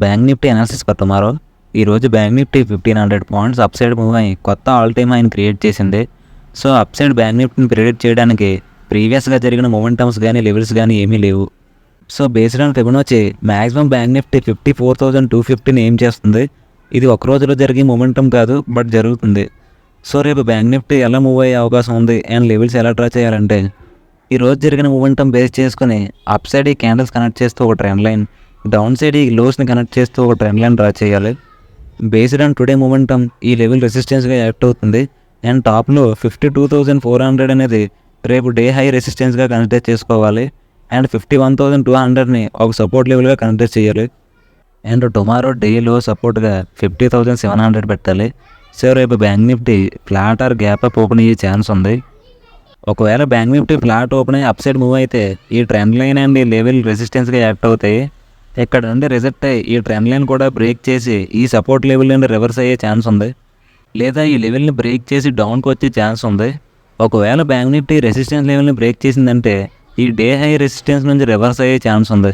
Bank Nifty analysis for tomorrow. ఈరోజు bank Nifty 1500 points up side move అయ్యి కొత్త ఆల్ టైమ్ హైని క్రియేట్ చేసింది. సో అప్ సైడ్ బ్యాంక్ నిఫ్టీని ప్రిడిక్ట్ చేయడానికి ప్రీవియస్గా జరిగిన మొమెంటమ్స్ కానీ లెవెల్స్ కానీ ఏమీ లేవు. So based on Fibonacci maximum bank Nifty 54,250ని ఏం చేస్తుంది. ఇది ఒక రోజులో జరిగే మొమెంటం కాదు, బట్ జరుగుతుంది. సో రేపు బ్యాంక్ నిఫ్టీ ఎలా మూవ్ అయ్యే అవకాశం ఉంది అండ్ లెవెల్స్ ఎలా డ్రా చేయాలంటే, ఈరోజు జరిగిన మొమెంటం బేస్ చేసుకుని అప్ సైడ్ ఈ క్యాండిల్స్ కనెక్ట్ చేస్తూ ఒక ట్రెండ్ లైన్, డౌన్ సైడ్ ఈ లోస్ని కనెక్ట్ చేస్తూ ఒక ట్రెండ్ లైన్ డ్రా చేయాలి. బేస్డ్ ఆన్ టుడే మొమెంటం ఈ లెవెల్ రెసిస్టెన్స్గా యాక్ట్ అవుతుంది అండ్ టాప్లో 52,400 అనేది రేపు డే హై రెసిస్టెన్స్గా కన్సిడర్ చేసుకోవాలి అండ్ 51,200ని ఒక సపోర్ట్ లెవెల్గా కన్సిడర్ చేయాలి. అండ్ టుమారో డేలో సపోర్ట్గా 50,700 పెట్టాలి. సో రేపు bank Nifty flat are gap up open అయ్యే ఛాన్స్ ఉంది. ఒకవేళ బ్యాంక్ నిఫ్టీ ఫ్లాట్ ఓపెన్ అయ్యి అప్ సైడ్ మూవ్ అయితే ఈ ట్రెండ్ లైన్ అండ్ ఈ లెవెల్ రెసిస్టెన్స్గా యాక్ట్ అవుతాయి. ఇక్కడ నుండి రిజెక్ట్ అయ్యి ఈ ట్రెండ్ లైన్ కూడా బ్రేక్ చేసి ఈ సపోర్ట్ లెవెల్ నుండి రివర్స్ అయ్యే ఛాన్స్ ఉంది, లేదా ఈ లెవెల్ని బ్రేక్ చేసి డౌన్కి వచ్చే ఛాన్స్ ఉంది. ఒకవేళ బ్యాంక్ నిఫ్టీ రెసిస్టెన్స్ లెవెల్ని బ్రేక్ చేసిందంటే ఈ డే హై రెసిస్టెన్స్ నుంచి రివర్స్ అయ్యే ఛాన్స్ ఉంది.